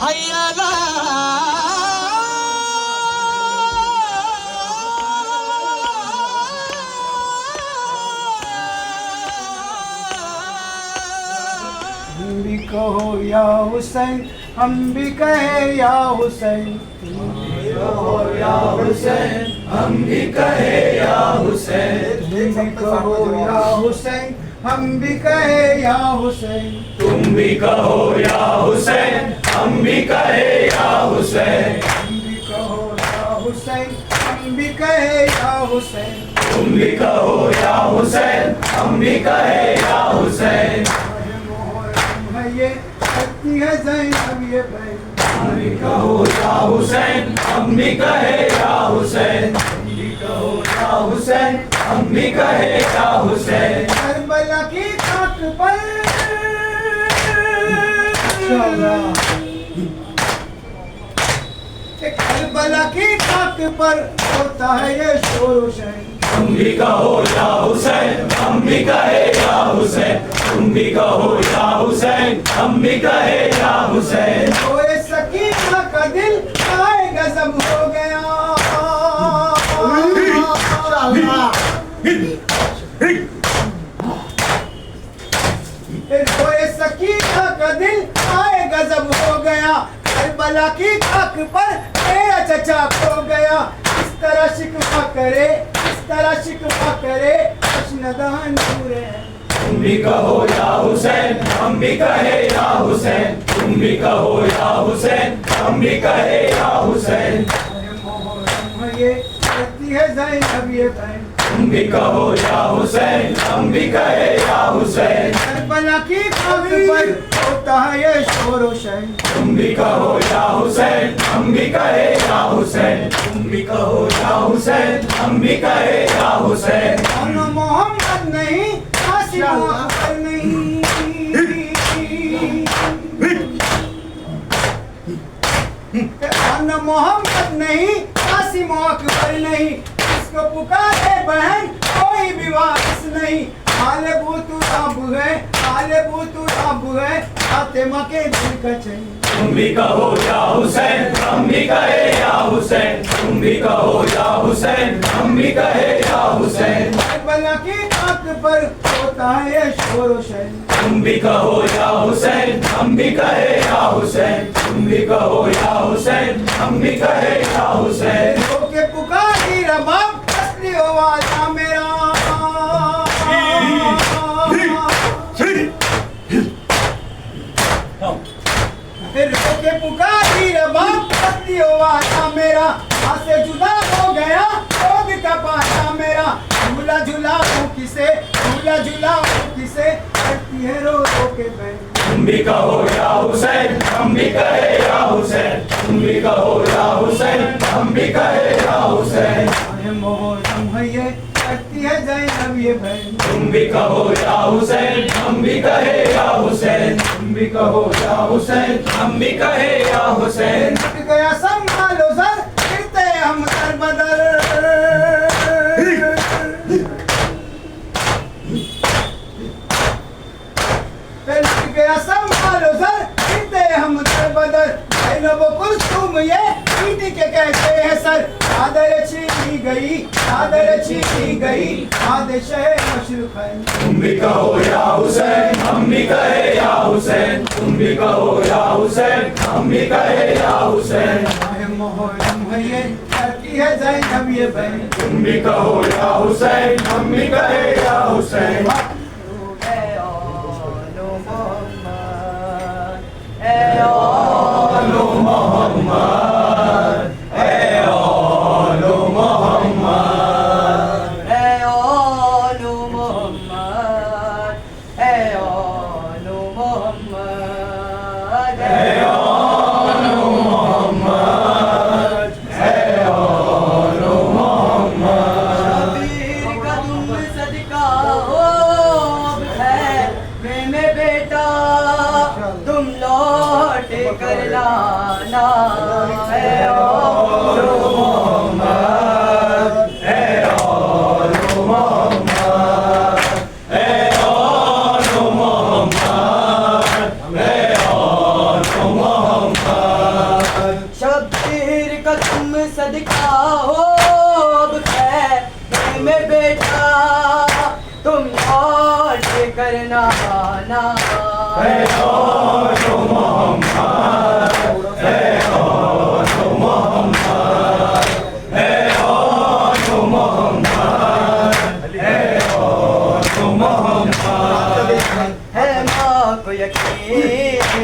हय्यला हम भी कहो या हुसैन, हम भी कहे या हुसैन, तुम भी कहो या हुसैन, हम भी कहे या हुसैन, तुम भी कहो या हुसैन, हम भी कहे या हुसैन, तुम भी कहो या हुसैन, हम भी कहे या हुसैन, तुम भी कहो या हुसैन, हम भी कहे या हुसैन, तुम भी कहो या हुसैन, हम भी कहे या हुसैन, है ये करती है ज़ैनब ये बहन, तुम भी कहो या हुसैन, हम भी कहे या हुसैन, तुम भी कहो या हुसैन, हम भी कहे या हुसैन, करबला की खाक पर करबला की खाक पर होता है ये शोर शहर, तुम भी कहो या हुसैन, हम भी कहे या हुसैन, तुम भी कहो या हुसैन, हम भी कहे या हुसैन, ओए सकीना का दिल आए गजब हो गया, ओए सकीना का दिल आए गजब हो गया, करबला की खाक पर मेरा चचा खो गया, इस तरह शिकवा करे, इस तरह शिकवा करे, अशनदान पूरे तुम भी कहो या हुसैन, हम भी कहे या हुसैन, तुम भी कहो या हुसैन, हम भी कहे या हुसैन, ये करती है ज़ैनब ये बहन, तुम भी कहो या हुसैन, हम भी कहे या हुसैन, करबला की खाक पर होता है ये शोर व शहर, तुम भी कहो या हुसैन, हम भी कहे या हुसैन, तुम भी कहो या हुसैन, हम भी कहे या हुसैन, अन मोहम्मद नहीं कासिम अकबर नहीं, अन मोहम्मद नहीं कासिम अकबर नहीं, इसको पुकारे बहन कोई भी वारिस नहीं, आले बूतू रब है, आले बूतू रब है, फातिमा के दिल का चाहिए, तुम भी कहो या हुसैन, हम भी कहे या हुसैन, तुम भी कहो या हुसैन, हम भी कहे या हुसैन, करबला की खाक पर होता है ये शोर व शहर, तुम भी कहो या हुसैन, हम भी कहे या हुसैन, तुम भी कहो या हुसैन, हम भी कहे या हुसैन, के पुकारी रबाब असली आवाज़ मेरा, फिर के पुकारी रबाब असली आवाज़ मेरा, हाथ से जुदा हो गया रोग का पासा मेरा, झूला झूला किसे, झूला झूला किसे, करती है रो रो के बहन, तुम भी कहो या हुसैन, हम भी कहे या हुसैन, तुम भी कहो या हुसैन, हम भी कहे या हुसैन, मोहरम है ये करती है ज़ैनब ये बहन, तुम भी कहो या हुसैन, हम भी कहे या हुसैन, तुम भी कहो या हुसैन, हम भी कहे या हुसैन, टूट गया संभालो सर फिरते हम दर बदर, टूट गया संभालो सर फिरते हम दर बदर, ज़ैनब कुलसूम ये पीटी के कहते हैं सर, आदर छीनी गई, आदर छीनी गई, आदशह मशरुक़ है, तुम भी कहो या हुसैन, हम भी कहे या हुसैन, तुम भी कहो या हुसैन, हम भी कहे या हुसैन, मोहरम है ये करती है ज़ैनब ये बहन, तुम भी कहो या हुसैन, हम भी कहे या हुसैन, आलो मोहम्मद, ए आलो मोहम्मद, ए आलो मोहम्मद, ए आलो मोहम्मद, ए आलो मोहम्मद, ए आलो मोहम्मद, शबीर का तुम सदका हो अब है मैंने बेटा, तुम लौट कर लाना, ए आलो मोहम्मद, ए आलो मोहम्मद, ए आलो मोहम्मद, ए आलो मोहम्मद, मोहम्मद। शब्बीर का तुम सदका हो अब खैर में बेटा, तुम लौट करना आना। है और मोहम्मद, है और मोहम्मद, है और मोहम्मद, है और मोहम्मद। है माँ को यकीन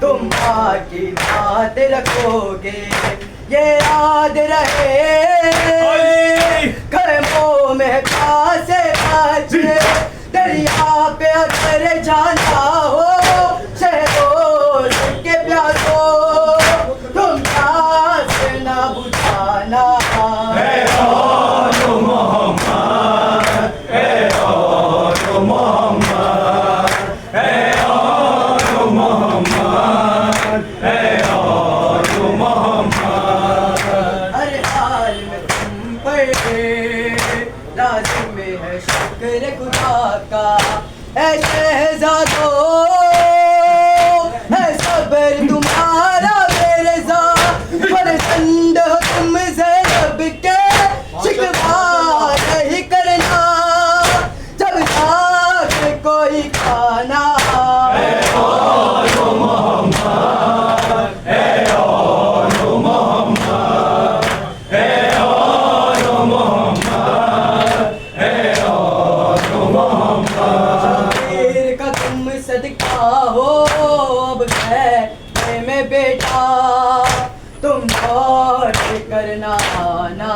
तुम माँ की बात रखोगे, ये याद रहे खैमों में प्यासे बचे, दरिया पे अगर जाना हो शहरों के प्यासों, तुम प्यास न बुझाना। है और मोहम्मद, है और मोहम्मद, है और मोहम्मद, है और मोहम्मद। हर हाल में तुम पर लाजिम है शुक्र खुदा का, ऐ शहजादो है सब्र तुम्हारा बेरज़ा, फर्जंद हो तुम ज़ैनब के शिकवा नहीं करना, जब तक कोई खाना। है और मोहम्मद, है और मोहम्मद, है और मोहम्मद, है और मोहम्मद। शबीर का तुम सदका हो अब खैर में बेटा, तुम लौट करना आना।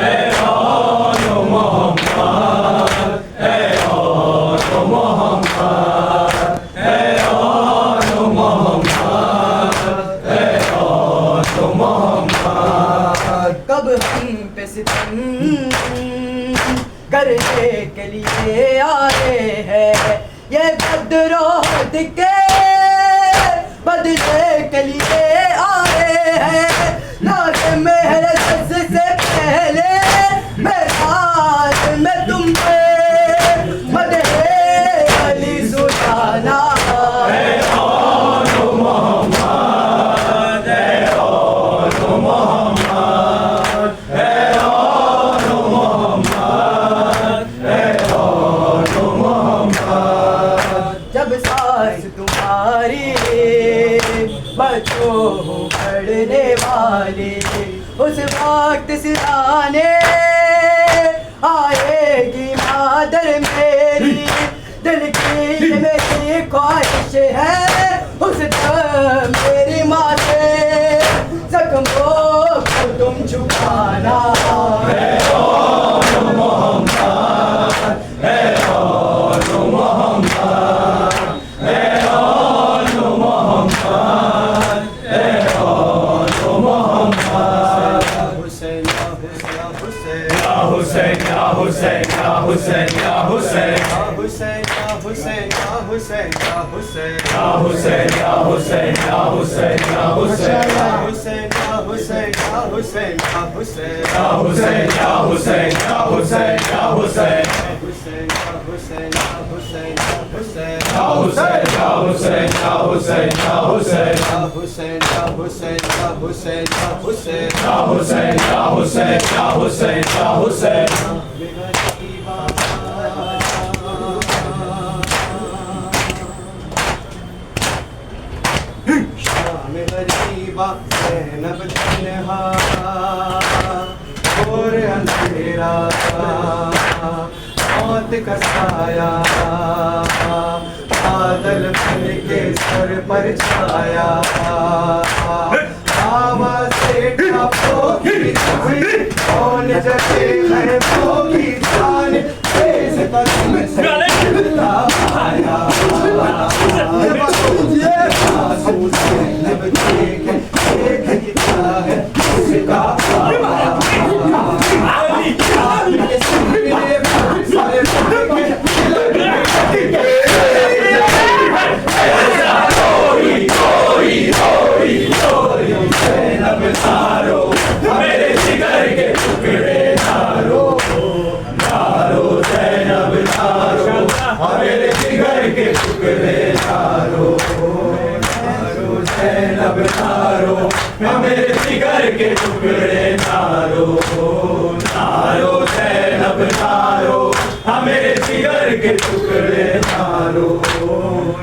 है और मोहम्मद, है और मोहम्मद, है और मोहम्मद, है और मोहम्मद। कब हम पे सितम करने के लिए आए हैं, ये बदरोह के बदले के लिए आए हैं, लाज़िम है रज़ से पहले मैदान में तुम पे मदहे अली सुनाना। है और मोहम्मद, है और मोहम्मद, है और मोहम्मद, है और मोहम्मद। जब सास तुम्हारी बच्चों हो पढ़ने वाली, उस वक्त सिराने आएगी मादर मेरी, दिल की मेरी ख्वाहिश है उस दम मेरी माँ से जख्मों को तुम छुपाना। है और मोहम्मद, है और मोहम्मद, है और मोहम्मद, है और मोहम्मद। हुसैन हुसैन या हुसैन, या हुसैन, या हुसैन, या हुसैन, हुसैन हुसैन हुसैन हुसैन या हुसैन, या हुसैन, या हुसैन, या हुसैन, हुसैन हुसैन हुसैन हुसैन या हुसैन, या हुसैन, या हुसैन, या हुसैन, हुसैन हुसैन हुसैन हुसैन या हुसैन, या हुसैन, या हुसैन, या हुसैन, हुसैन हुसैन हुसैन हुसैन या हुसैन, या हुसैन, या हुसैन, या हुसैन। शाम गरीबा ज़ैनब तन्हा और अंधेरा, मौत का साया बादल बन के सर पर छाया, आवाज़ से टापों की छवि कौन जगे है वो की जान, तेज कदम से चलता आया। मेरे जिगर के टुकड़े नारो, नारो ज़ैनब हुसैन अब नारो, मेरे जिगर के टुकड़े नारो, नारो हुसैन अब नारो, मेरे जिगर के टुकड़े नारो,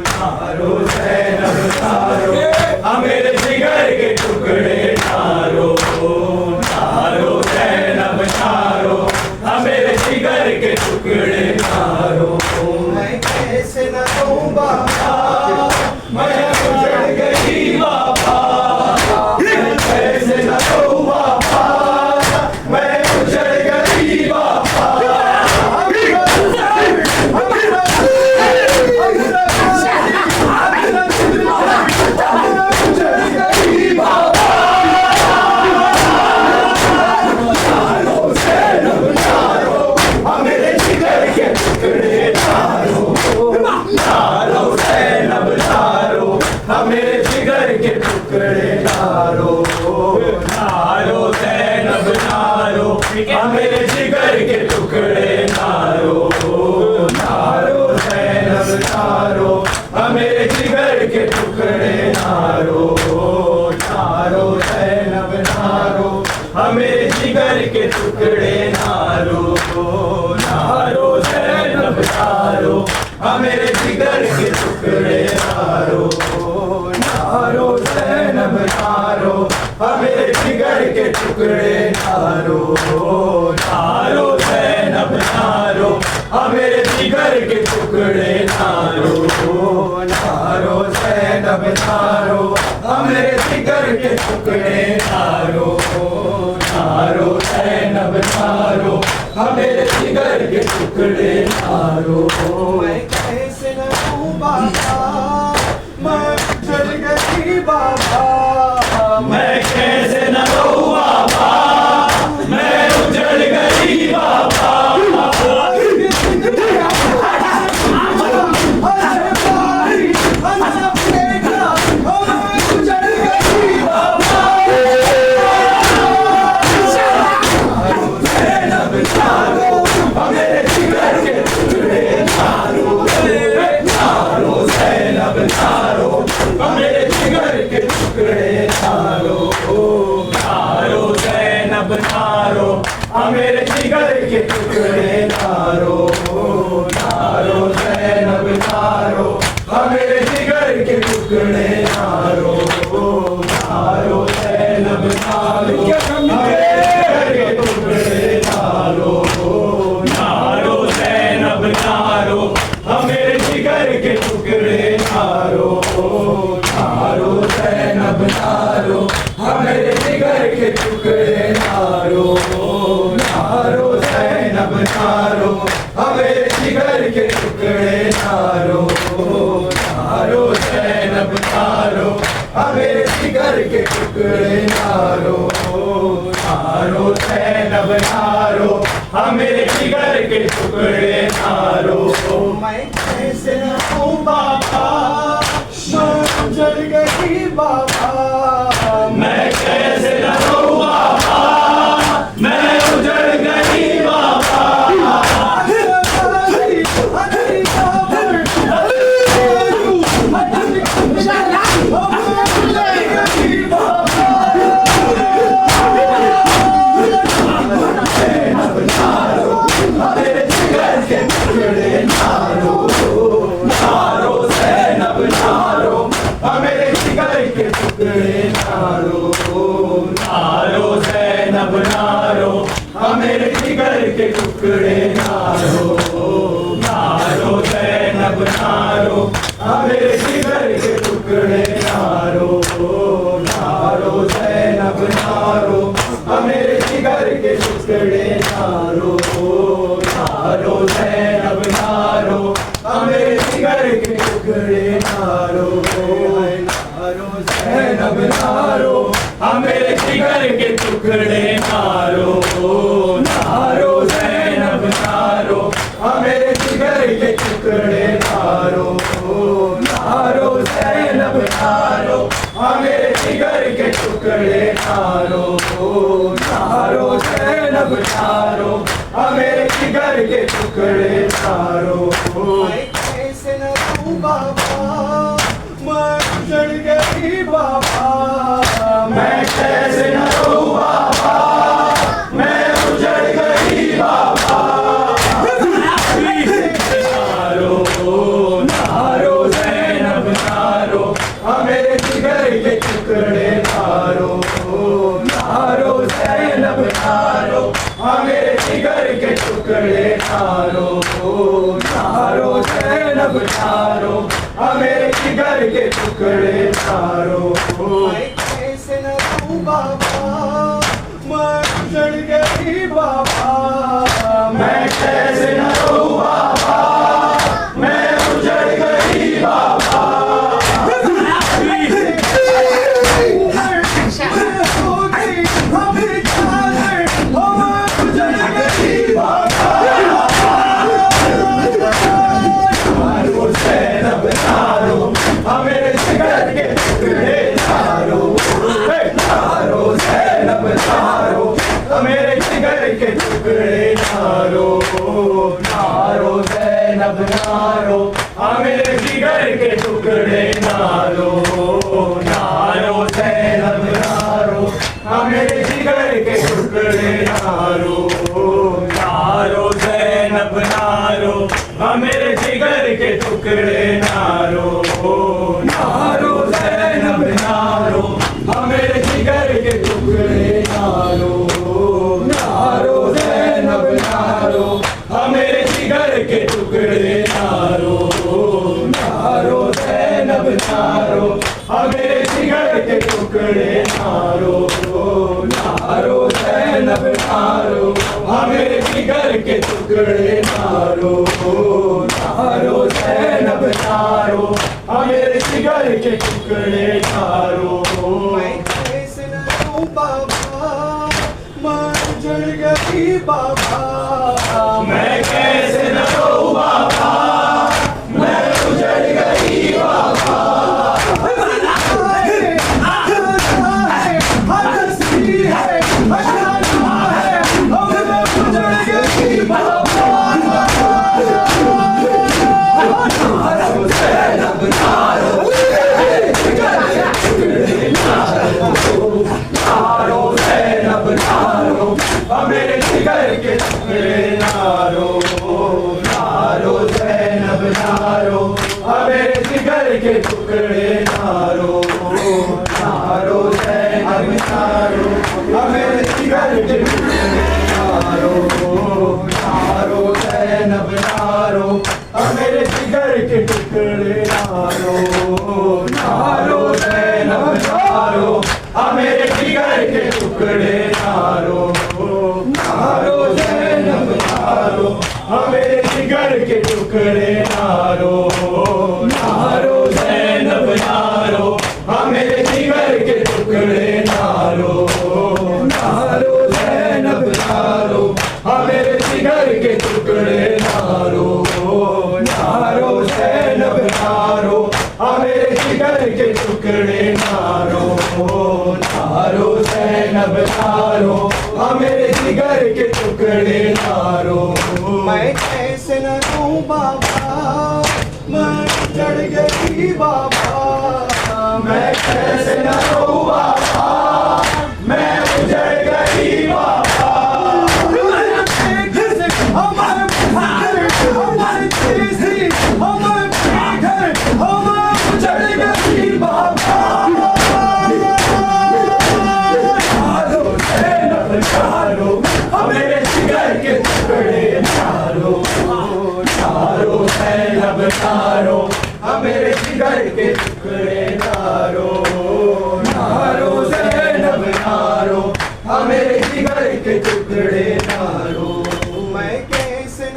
नारो हुसैन अब नारो, मेरे जिगर के टुकड़े नारो, नारो हुसैन अब नारो, मेरे जिगर के टुकड़े नारो। मैं कैसे न दूं बाबा, मैं उजड़ गई बाबा, मैं कैसे न दूं बाबा, मैं उजड़ गई बाबा, मेरे जिगर के टुकड़े नारो, नारो हुसैन अब नारो, मेरे जिगर के टुकड़े नारो, नारो हुसैन अब नारो, मेरे जिगर के टुकड़े नारो, नारो हुसैन अब नारो, मेरे जिगर के टुकड़े नारो, नारो हुसैन अब नारो, मेरे जिगर के टुकड़े नारो, नारो हुसैन अब नारो, मेरे जिगर के टुकड़े नारो, नारो हुसैन अब नारो, मेरे जिगर के टुकड़े नारो, नारो हुसैन अब नारो, मेरे जिगर के टुकड़े नारो, नारो हुसैन अब नारो, मेरे जिगर के टुकड़े नारो, नारो हुसैन अब नारो, मेरे जिगर के टुकड़े नारो। मैं कैसे न दूं बाबा, मैं उजड़ गई बाबा, मैं कैसे न दूं बाबा, मैं उजड़ गई बाबा, अरे भाई अन्ना बेटा, ओ मैं उजड़ गई बाबा, हुसैन अब नारो, मेरे जिगर के टुकड़े नारो, नारो हुसैन अब नारो, मेरे जिगर के टुकड़े नारो, नारो हुसैन अब नारो, मेरे जिगर के टुकड़े नारो, नारो हुसैन अब नारो, मेरे जिगर के टुकड़े नारो, नारो हुसैन अब नारो, मेरे जिगर के टुकड़े नारो, नारो हुसैन अब नारो, मेरे जिगर के टुकड़े नारो, नारो हुसैन अब नारो, मेरे जिगर के टुकड़े नारो, नारो हुसैन अब नारो, मेरे जिगर के टुकड़े नारो, नारो हुसैन अब नारो, मेरे जिगर के टुकड़े नारो, नारो हुसैन अब नारो, मेरे जिगर के टुकड़े नारो। मैं कैसे न दूं बाबा, मैं उजड़ गई बाबा, मैं कैसे न दूं बाबा, मैं उजड़ गई बाबा, मेरे जिगर के टुकड़े नारो, नारो हुसैन अब नारो, मेरे जिगर के टुकड़े नारो, नारो हुसैन अब नारो, मेरे जिगर के टुकड़े नारो, नारो हुसैन अब नारो, मेरे जिगर के टुकड़े नारो, नारो हुसैन अब नारो, मेरे जिगर के टुकड़े नारो, नारो हुसैन अब नारो, मेरे जिगर के टुकड़े नारो, नारो हुसैन अब नारो, मेरे जिगर के टुकड़े नारो, नारो हुसैन अब नारो, मेरे जिगर के टुकड़े नारो, नारो हुसैन अब नारो, मेरे जिगर के टुकड़े नारो, नारो हुसैन अब नारो, मेरे जिगर के टुकड़े नारो। मैं कैसे न दूं बाबा, मैं उजड़ गई बाबा, मैं कैसे न रहूं बाबा, मैं उजड़ गई बाबा। नारो नारो ज़ैनब नारो, मेरे जिगर के टुकड़े नारो। नारो ज़ैनब नारो, मेरे जिगर के टुकड़े नारो। नारो ज़ैनब नारो, मेरे जिगर के टुकड़े नारो। मैं कैसे न रहूं बाबा, मैं उजड़ गई बाबा। मैं कैसे न रहूं बाबा, मैं उजड़ गई बाबा। मेरे जिगर के टुकड़े नारो। नारो ज़ैनब नारो, मेरे जिगर के टुकड़े नारो। नारो ज़ैनब नारो, मेरे जिगर के टुकड़े नारो। नारो ज़ैनब नारो, मेरे जिगर के टुकड़े नारो। नारो ज़ैनब नारो, मेरे जिगर के टुकड़े नारो। नारो ज़ैनब नारो, मेरे जिगर के टुकड़े नारो। नारो ज़ैनब नारो, मेरे जिगर के टुकड़े नारो। नारो ज़ैनब नारो, मेरे जिगर के टुकड़े नारो। नारो ज़ैनब नारो, मेरे जिगर के टुकड़े नारो। नारो ज़ैनब नारो, मेरे जिगर के टुकड़े नारो। मैं कैसे न रहूं बाबा, मैं उजड़ गई बाबा। मैं कैसे न रहूं बाबा, मैं उजड़ गई बाबा। नारो ज़ैनब नारो, मेरे जिगर के टुकड़े नारो। नारो ज़ैनब नारो, मेरे जिगर के टुकड़े नारो। नारो ज़ैनब नारो, मेरे जिगर के टुकड़े नारो। नारो ज़ैनब नारो, मेरे जिगर के टुकड़े नारो। नारो ज़ैनब नारो, मेरे जिगर के टुकड़े नारो। नारो ज़ैनब नारो, मेरे जिगर के टुकड़े नारो। नारो ज़ैनब नारो, मेरे जिगर के टुकड़े नारो। नारो ज़ैनब नारो, मेरे जिगर के टुकड़े नारो। नारो ज़ैनब नारो, मेरे जिगर के टुकड़े नारो। नारो ज़ैनब नारो, मेरे जिगर के टुकड़े नारो। मैं कैसे न रहूं बाबा, मैं उजड़ गई बाबा। मैं कैसे न रहूं बाबा, मैं उजड़ गई बाबा। मेरे जिगर के टुकड़े नारो। नारो ज़ैनब नारो, मेरे जिगर के टुकड़े नारो। नारो ज़ैनब नारो, मेरे जिगर के टुकड़े नारो। मैं कैसे न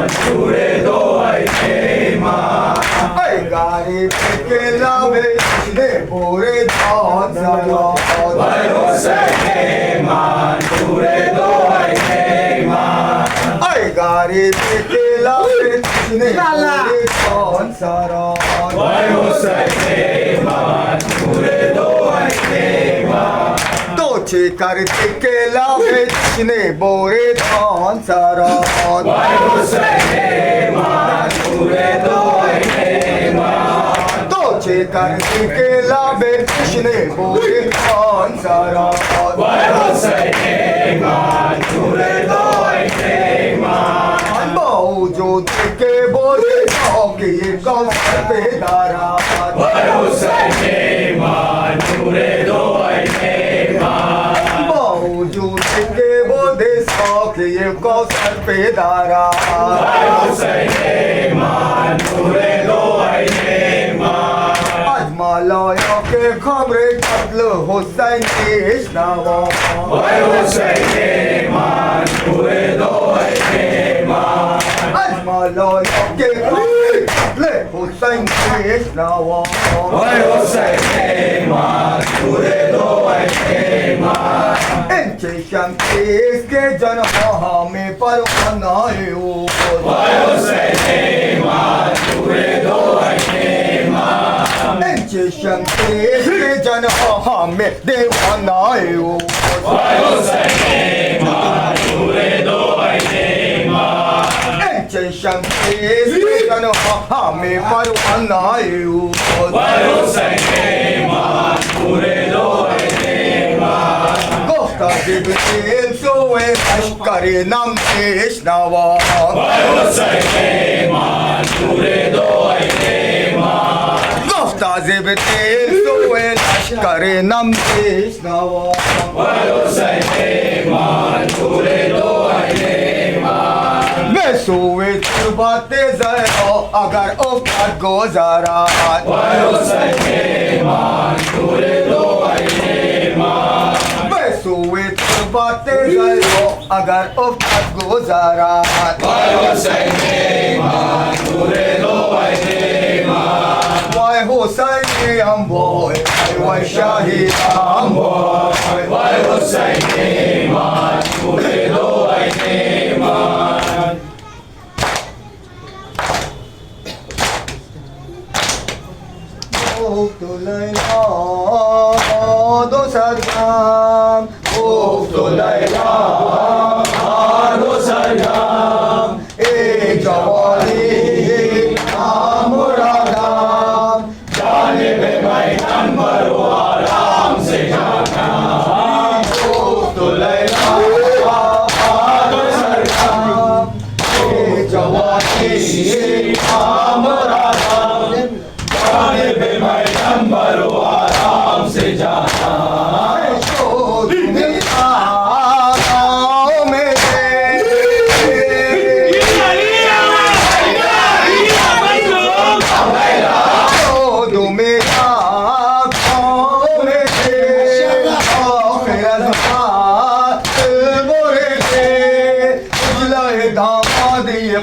छुड़े दो ऐसे माँ, गाड़ी पे के लावे ने पूरे धान सारा। भाई हुसैन माँ छुड़े दो ऐसे माँ। गाड़ी पे के लावे ने पूरे धान सारा। भाई हुसैन माँ छुड़े दो ऐसे माँ। तो करते के लावे ने बोरे धान सारा। भाई हुसैन माँ छुड़े दो ऐसे माँ। कर के लाबे कृष्ण बोले कौन सा रात Why Hussein Iman Nure do Iman जो देखे बोले कि ये कौसर पे Dara Why Hussein Iman Nure do Iman बावजूद के बोले कि ये कौसर पे Dara Why Hussein Iman Nure do Iman अजमालाया के खबरे कत्ल हुसैन के इश्नावा Why Hussein Iman Nure do Iman अजमालाया के खबरे कत्ल हुसैन के इश्नावा Why Hussein Iman Nure do Iman इनके शमशीर के जन्म में परवाना हो Why Hussein Iman Nure do Iman इनके शमशीर के जन्म में दीवाना हो Why Hussein Iman Nure do Iman इनके शमशीर के जन्म में परवाना हो Why Hussein Iman Nure do Iman जिब्रील सोए लश्कर नम इश्नावा Why Hussein Iman Nure do Iman Gupta जिब्रील सोए लश्कर नम इश्नावा Why Hussein Iman Nure do Iman मैं सोए बातें जरा अगर औकात गुजारा Why Hussein Iman Nure do Iman सोए बातें जरो अगर औकात गुजारा Why Hussein Iman Nure do Iman Why Hussein I'm boy Why Shahi I'm boy Why Hussein Iman Nure do Iman to Layla do sadgam to Layla do sadgam ek jawani namuradam जाने पे मैदान मरो आराम से जाना तो लैला दो सरगम ek jawani नामुरादाम जाने पे मैदान मरो आराम से जाना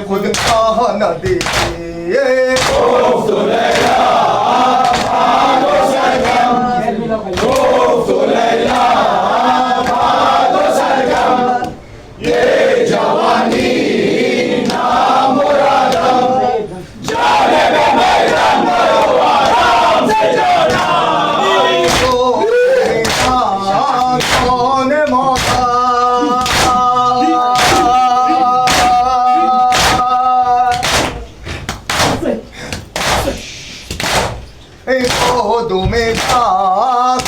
खुद कहा न देखिए तो लैला दो सरगम तो लैला दो सरगम ये जवानी नामुरादम जाने पे मैदान मरो आराम से जाना कौन मौका में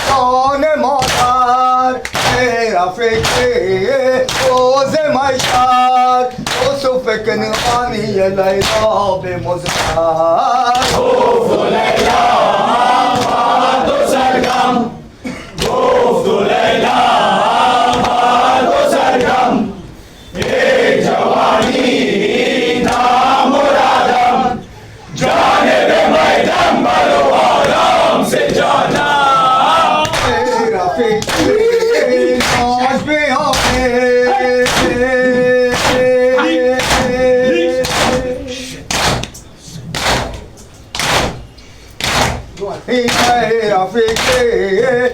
कौन मौतार तेरा फिक्रे रोज़े मशार तो सुफ़कन आनी लैला बेमुज़्ज़ार तो लैला दो सरगम तो लैला दो सरगम ये जवानी नामुरादम जाने पे मैदान मरो आराम से जाना तेरा फिक्रे नाज पे तेरा फिक्रे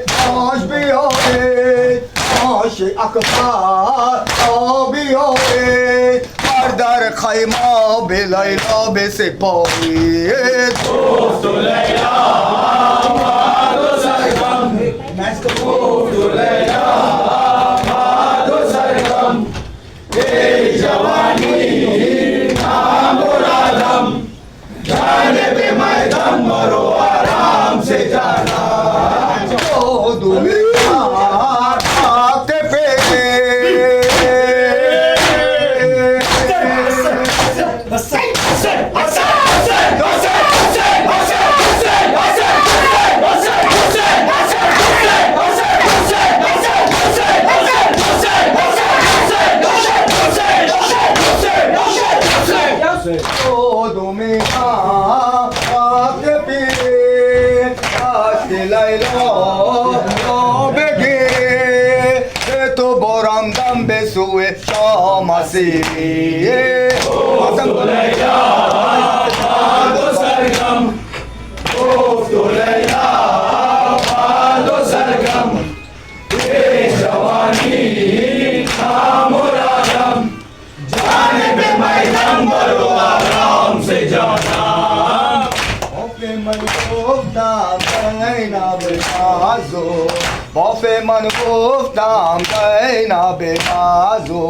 नाज भी होए आश अकबर भी होए दर खैमा बेलैला बेसिपाही तो लैला दो सरगम तो लैला दो सरगम ये जवानी नामुरादम जाने पे मैदान मरो आराम तुम्हें आते पे तुम्हें आते पे Leyla bege to boram dam besue shamasi Goftu Leyla bado sargam Goftu Leyla bado sargam Ye jawani tha muradam Jaane be maidan baro aaram se jana Bofe man guftam dayna benazo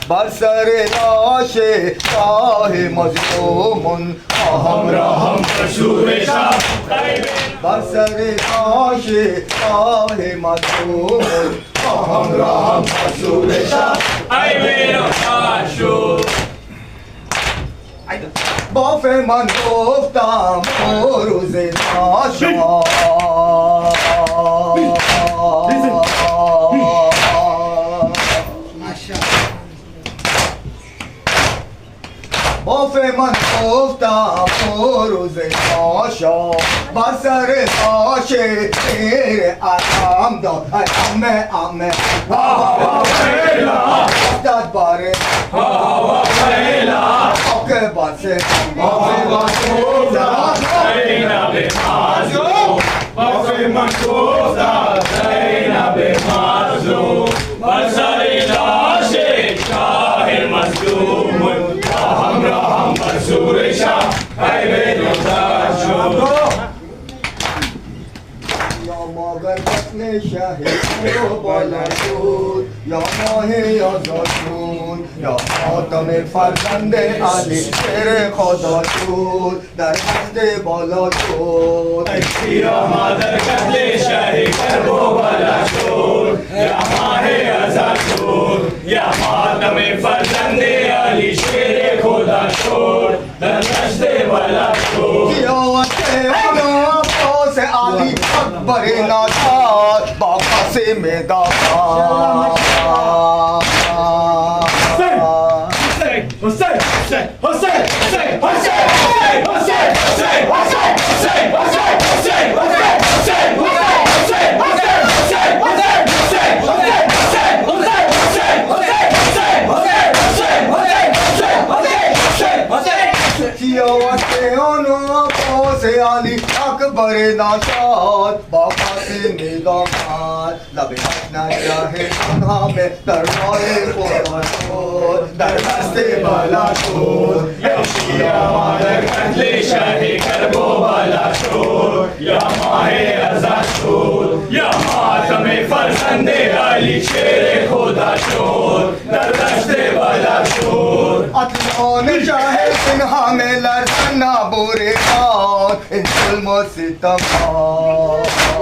Barsar lashe shahe mazlumun Aham raham kashuresha Barsar lashe shahe mazlumun Aham raham kashuresha Ay mero kashu Bofe man guftam oruze nasha Bofe man guftam oruze nasha Basar nashe tere atam da ame Hava vela Dad bare Hava vela Oke base Hava vela Zaina be mazu Bofe man guftam Zaina be mazu Basari lashe shahe mazlumun Aham raham kashuresha Ay mero kashu Ya magar batne shahe o balasud Ya mahe ya zasun Ya hatame farzande Ali tere khoda shud Dar haste balasud Ya madar katle shahi karbo bala shur Ya mahe azad shur Ya matame farzande Ali shere khoda shur Dar rashte bala shur Ya wate ono se Ali akbar nazar Baba se medafar से आली अकबर नाशाद बाबा से निगाहात लबे ना चाहे सुना में दरवाजे पोर दरवाजे बाला शोर Ya madar katle shahi karbo bala shur Ya mahe azad shur Ya matame farzande Ali shere khoda shur Dar rashte bala shur अतलों चाहे सिन्हा में लड़ना बुरे और इन जुल्मों से तबाह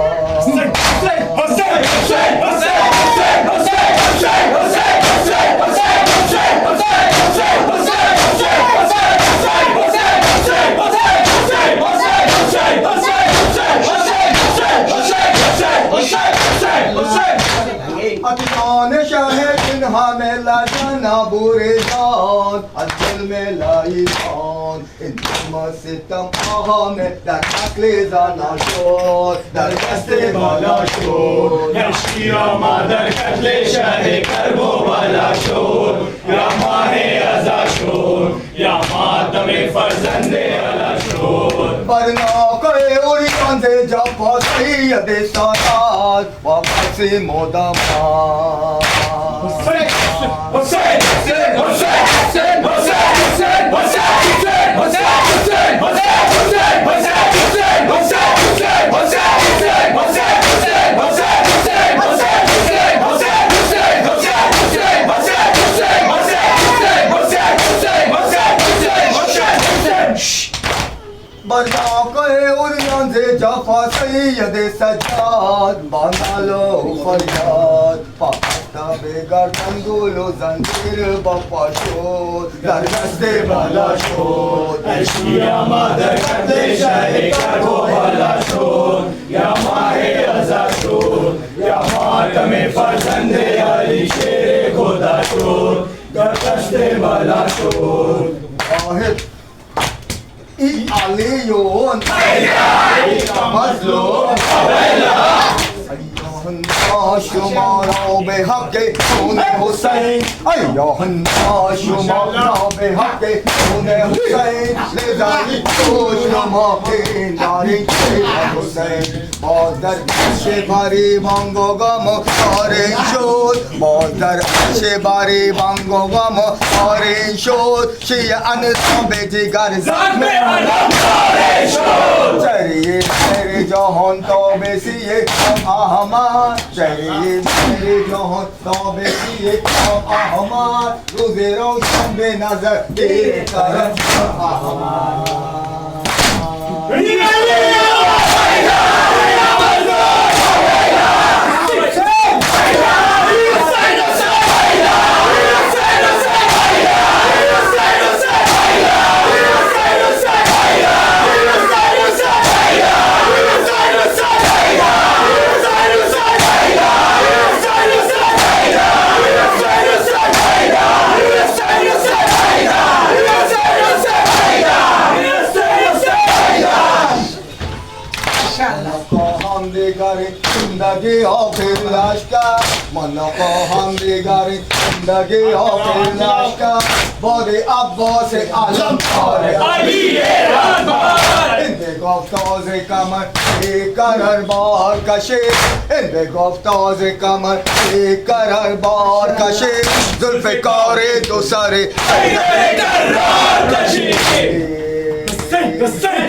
अतलों चाहे सिन्हा में लड़ना बुरे और अजल में लाई कौन इन जुल्मों से तबाह में दरअसले जाना शोर दरअसले वाला शोर Ya shira madar katle shahi karbo bala shur Ya mahe azad shur Ya matame farzande ala shur बरना करे उड़ियां से जब सैयद सादात वापस मोदमा बरना करे उड़ियां से जब सैयद सज्जाद बांधा लो फरियाद पाता बेगर्दन गुलो जंजीर बापा शोध दर दस्ते बाला शोध या मादर करते शाहे करबो वाला शोध या माहे अज़ा शोध या मातमे फरजंदे अली शेरे खुदा शोध गरदस्ते वाला शोध वाहिद ई आलियोन मज़लूम शुमारो बेहक़े खून हुसैन शुमारो बेहक़े खून हुसैन लेज़ानी खुशनुमा दारी हुसैन बादर से भारी भांगो गम और शोध बादर से भारी भांगो गम और शोध शिया अनसों बेजिगर ज़ख्मे अलम करे शोध चरिए मेरे जहान तो बेसिए अहमद चरिए मेरे जहान तो बेसिए अहमद रोज़े रोशन बेनज़र तेरे करम जिंदगी हो फिर लाश का मन को हम दिगारी जिंदगी हो फिर लाश का बोरे अब्बो से आलम और अली रहमान इनके गुफ्ताज़े कमर एक करर बार कशे इनके गुफ्ताज़े कमर एक करर बार कशे जुल्फ़िकारे दो सारे करार कशी हुसैन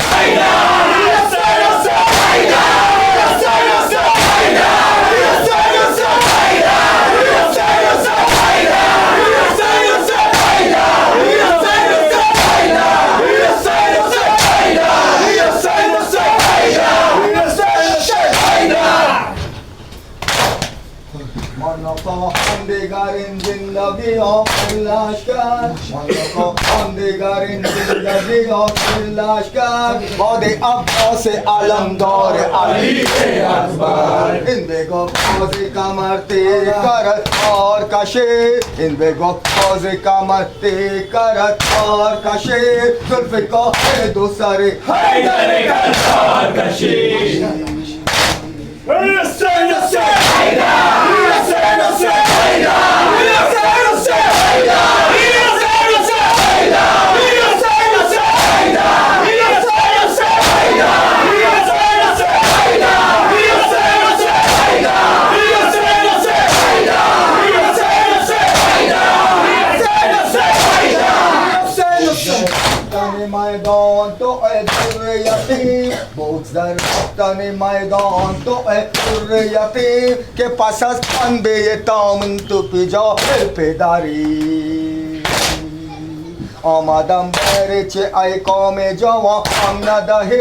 हैदर जिंदगी हो फिर लाश का जिंदगी हो फिर लाश का बौदे अब्बो से आलमदार अली अकबर इन बेगो फौजी कमर तेज करत और कशे इन बेगो फौजी कमर तेज करत और कशे जुल्फ़िकार दो सारे हैदर करार कशी हुसैन मैदान तो ए दुर्र यतीम बोक्सर तने मैदान तो ए दुर्र यतीम के पास पन बे ये तामन तो पिजा पेदारी आमादम बेरिचे आई कौमे जवा हम न दही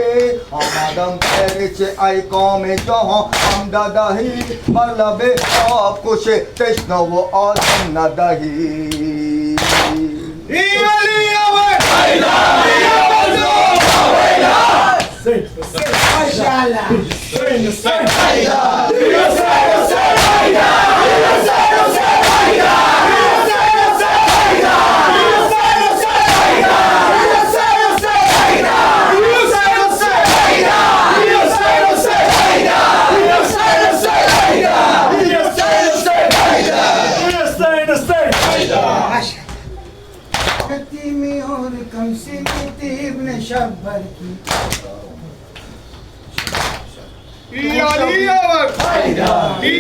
आमादम बेरिचे आई कौमे जवा हम न दही मलबे आप कुछ तेष्णो वो आदम न दही और कम से इब्न शब्बर की हैदर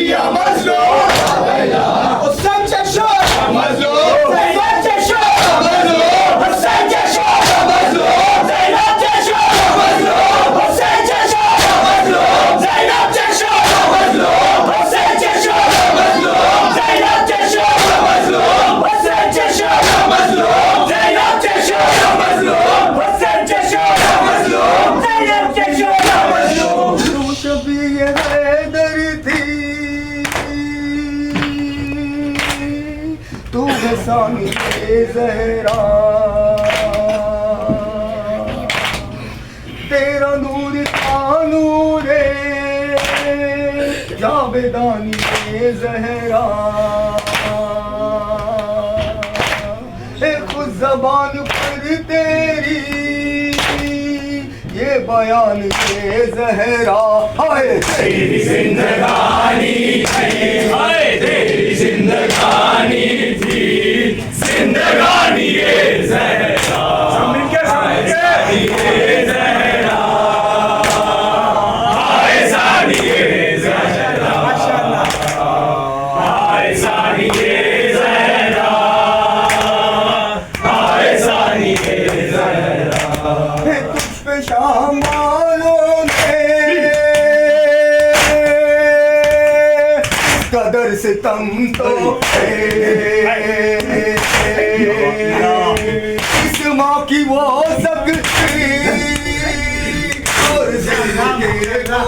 सानी ज़हरा तेरा नूर नूरे जावेदानी ज़हरा खुद ज़बान पर तेरी ये बयान ये ज़हरा हाय तेरी जिंदगानी थी, हाय तेरी जिंदगानी थी, जिंदगानी ये ज़हरा, हाय सानी ये ज़हरा, हाय सानी ये ज़हरा, हाय सानी ये ज़हरा, हाय सानी ये ज़हरा। तुझ पे शामालों ने कदर सितम तो इस माँ की वो सकती और जिंदगी को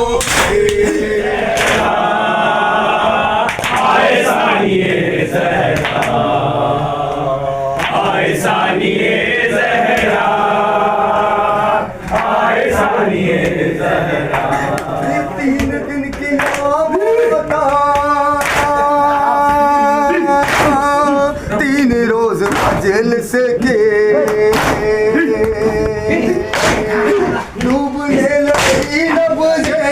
हाय सानी ये ज़हरा, हाय सानी ये ज़हरा, हाय सानी ये ज़हरा। 3 दिन की बता 3 रोज मजलिस के डूबने लगी लब से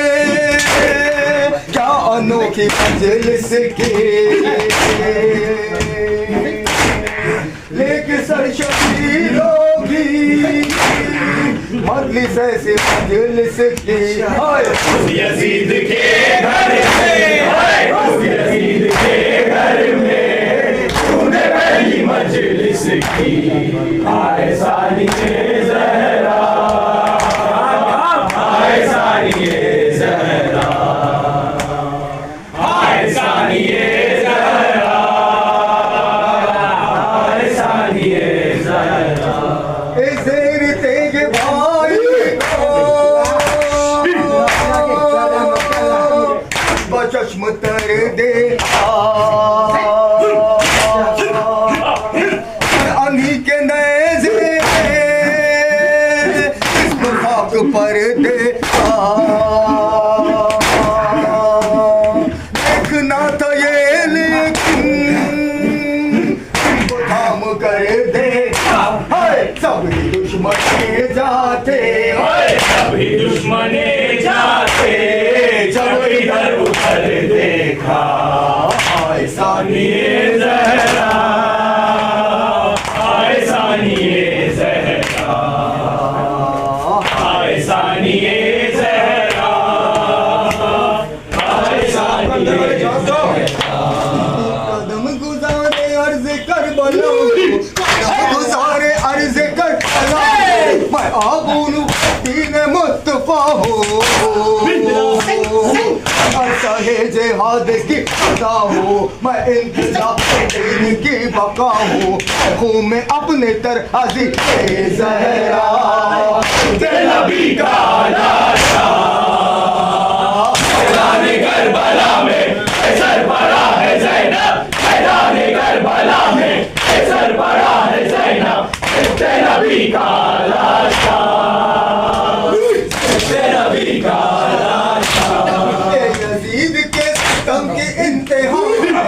क्या अनोखी मजलिस की लेके सरशबीरों की मजलिस ऐसी मजलिस की हाय यजीद के घर में, हाय यजीद के घर में तूने पहली मजलिस की, हाय सानी ये ज़हरा, हाय सानी ये ज़हरा, हाय सानी ये ज़हरा, हाय सानी ये ज़हरा। शेर तेज भाई बचश्म तर देखा अनी के नैज़े इस खाक पर देखा देखना था ये लेकिन थाम कर देखा हाय सभी दुश्मन जाते हाय सभी दुश्मने जाते जब इधर उधर देखा, हाय सानी ये ज़हरा, हाय सानी ये ज़हरा, हाय सानी ये ज़हरा, हाय सानी ये ज़हरा। कदम गुजारे अर्ज कर बलो कदम गुजारे अर्ज कर बलो मैं आबूनु दीन मुस्तफा हो चाहे जिहाद की अदा हो मैं इंतजार दीन की बका हूँ हूँ मैं अपने तरहाजी ज़हरा नबी का लाशा मैदाने करबला में सरबरा है ज़ैनब, मैदाने करबला में सरबरा है ज़ैनब, नबी का लाशा, नबी का लाशा। यजीद के सितम की इंतहा है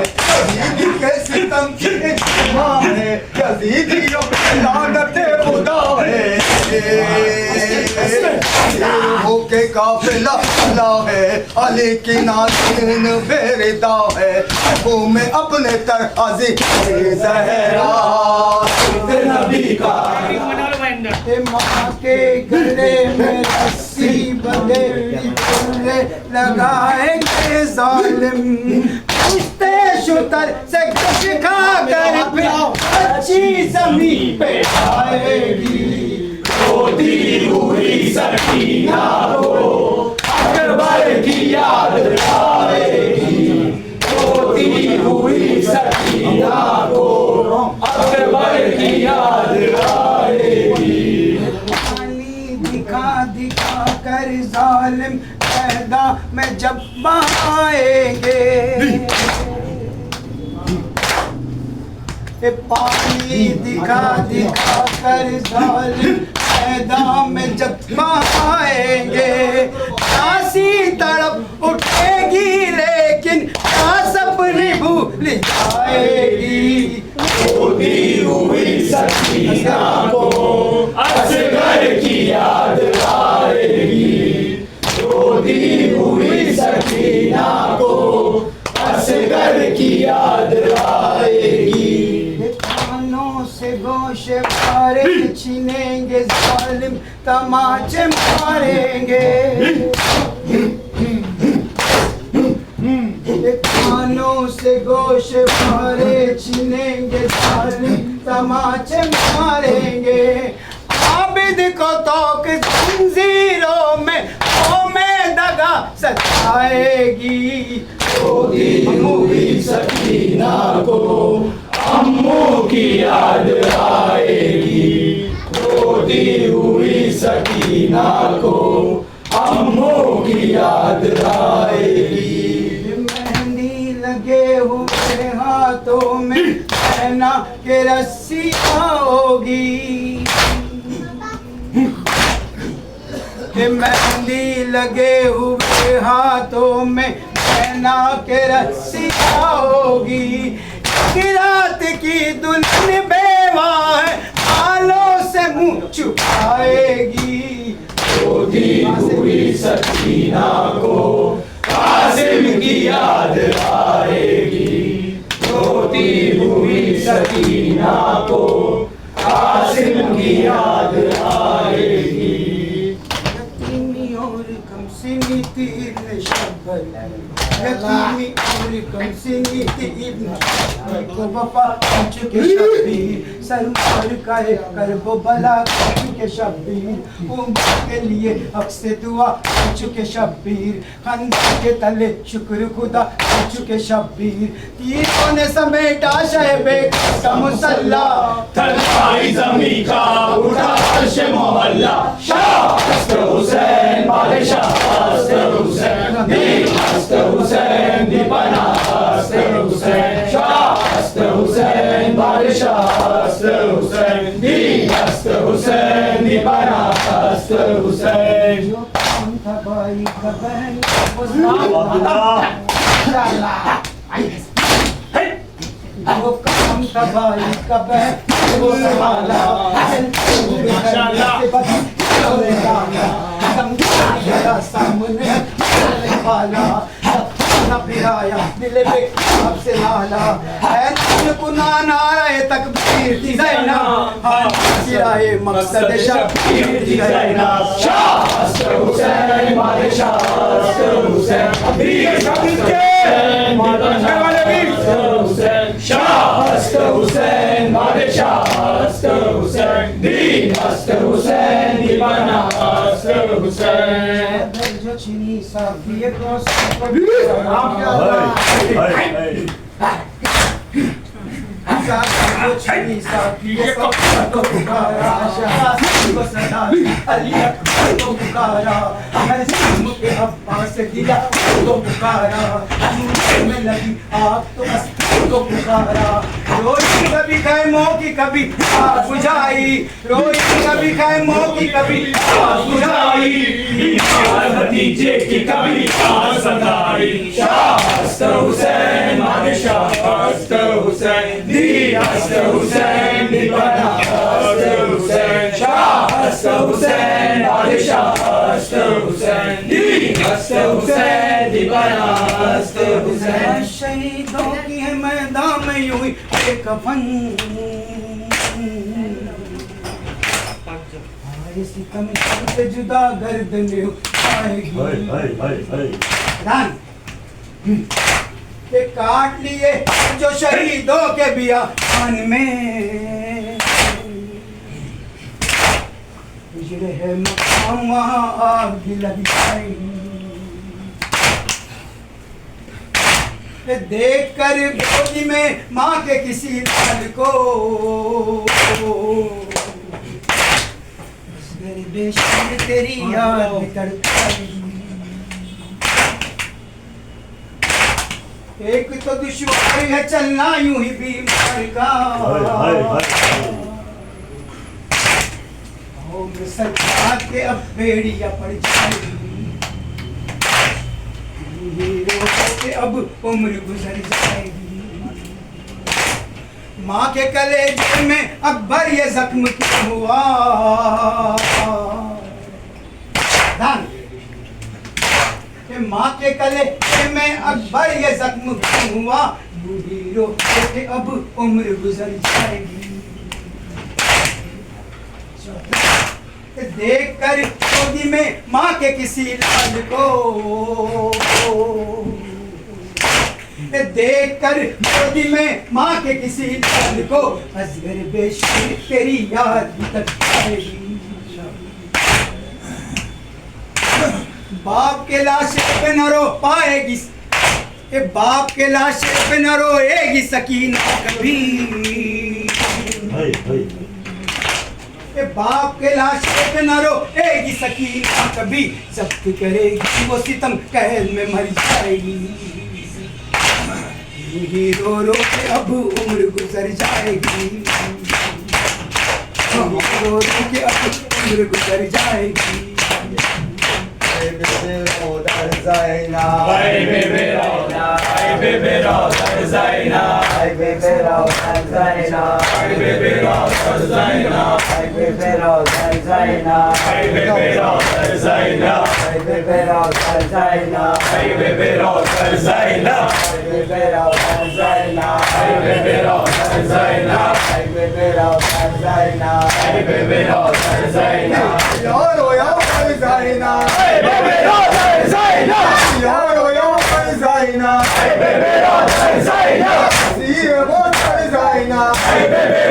यजीद के सितम की इंतहा है यजीदियों पे लानत खुदा है हो के काफिला अल्लाह है अली की नाज़ीन बेरिदा है वो में अपने तरहाजी ज़हरा नबी का माँ के गले में रस्सी बंधे तुमने लगाएंगे जालिम कुत्ते शुतर से कुछ खा कर फिर अच्छी जमीन पे आएगी रोती हुई सकीना को अकबर की याद आएगी, रोती हुई सकीना को अकबर की याद आएगी। दिखा दिखा कर जालिम पैदा में जब बहाएंगे ये पानी दिखा दिखा कर जालिम मैदान में जब आएंगे, प्यासी तड़प उठेगी लेकिन प्यास अपनी भूल जाएगी। रोती हुई सकीना को असगर की याद आएगी, रोती हुई सकीना को असगर की याद आएगी। कानों से गोशे मारे छीनेंगे जालिम तमाचे मारेंगे, कानों से गोशे मारे छीनेंगे जालिम तमाचे मारेंगे। आबिद को तोक जंजीरों में दगा सताएगी। रोती हुई सकीना को अम्मू की याद आएगी, रोती हुई सकीना को अम्मू की याद आएगी। मेहंदी लगे हुए हाथों में पहना के रस्सी होगी, मेहंदी लगे हुए हाथों में पहना के रस्सी होगी। रात की दुल्हन बेवा है, बालों से मुंह छुपाएगी। रोती हुई सकीना को कासिम की याद आएगी, रोती हुई सकीना को कासिम की याद आएगी। यतीमी और कमसिनी तीर शब्बल, यतीमी और कमसिनी तीर को वफा चुके शब्बीर, सरवर करे करबो बला चुके शब्बीर, उम्र के लिए हक से दुआ चुके शब्बीर, खंदा के तले शुक्र खुदा चुके शब्बीर। तीरों ने समेटा शहबे का मुसल्ला, थरथाई ज़मीं का उठा अर्श मोहल्ला। शाह हस्त हुसैन बादशाह हस्त हुसैन, दीन हस्त हुसैन दीवाना हस्त हुसैन। शाह हस्त हुसैन बादशाह हस्त हुसैन, दीन हस्त हुसैन दीवाना हस्त हुसैन। जो काम था भाई का बहन वो वो काम था भाई का बहन वो संभाला, सामने वाला न पिराया दिल पे आपसे लाला है, कुना नारे तकबीर दी ज़ैना, हाँ सिराए मकसद शब्बीर दी ज़ैना। शाह हस्त हुसैन बादशाह हस्त हुसैन, दीन हस्त हुसैन हुसैन। शाह हस्त हुसैन बादशाह हस्त हुसैन, दीन हस्त हुसैन दीवाना हस्त हुसैन। जो चीनी साफिए को चीनी साफिए को पुकारा, को सदा अली को पुकारा, हर सिम के अब्बास दिया को पुकारा, में लगी आग तो बस को पुकारा। रोई कभी खैमों की कभी आग बुझाई, रोई कभी खैमों की कभी आग बुझाई, भतीजे की कभी आस सदाई। शाह हस्त हुसैन बादशाह हस्त हुसैन, दीन हस्त हुसैन दीवाना हस्त हुसैन। शाह हस्त हुसैन बादशाह हस्त हुसैन, दीन हस्त हुसैन दीवाना हस्त हुसैन। शहीदों की है मैदान में यूं ही कफन, सितम से जुदा गर्दन आएगी, के काट लिए जो शहीदों के बियान में, उजड़े है मकाम वहाँ आग भी लग जाएगी। देख कर गोदी में माँ के किसी लाल को, मेरी बेशर्म तेरी याद में तड़पाई। एक तो दुश्वार है चलना यूं ही बीमार का, उम्र सजा के अब बेड़िया पड़ जाएगी, हीरो के अब उम्र गुजर जाएगी। माँ के कलेजे में अकबर ये जख्म क्यों हुआ, माँ के कलेजे में अकबर ये जख्म क्यों हुआ, हीरो के अब उम्र गुजर जाएगी। देख कर गोदी में माँ के किसी लाल को, देख कर गोदी में माँ के किसी लाल को, असगर बेशुमार तेरी याद भी तक आएगी। बाप के लाशे पे न रो पाएगी, बाप के लाशे पे न रोएगी सकीना कभी, बाप के लाशे पे न रोएगी सकीना कभी, जब्त करेगी वो सितम कहल में मर जाएगी। रो रो के अब उम्र गुजर जाएगी, रो रो के अब उम्र गुजर जाएगी। Ay bebe roda, ay bebe roda zaina, ay bebe roda zaina, ay bebe roda zaina, ay bebe roda zaina, ay bebe roda zaina, ay bebe roda zaina, ay bebe roda zaina, ay bebe roda zaina, ay bebe roda zaina, ay bebe roda zaina, ay bebe roda zaina, यारो यार जाइना, ay bebe roda zaina, यारो यार जाइना, ay bebe roda zaina, ये वो जाइना, ay bebe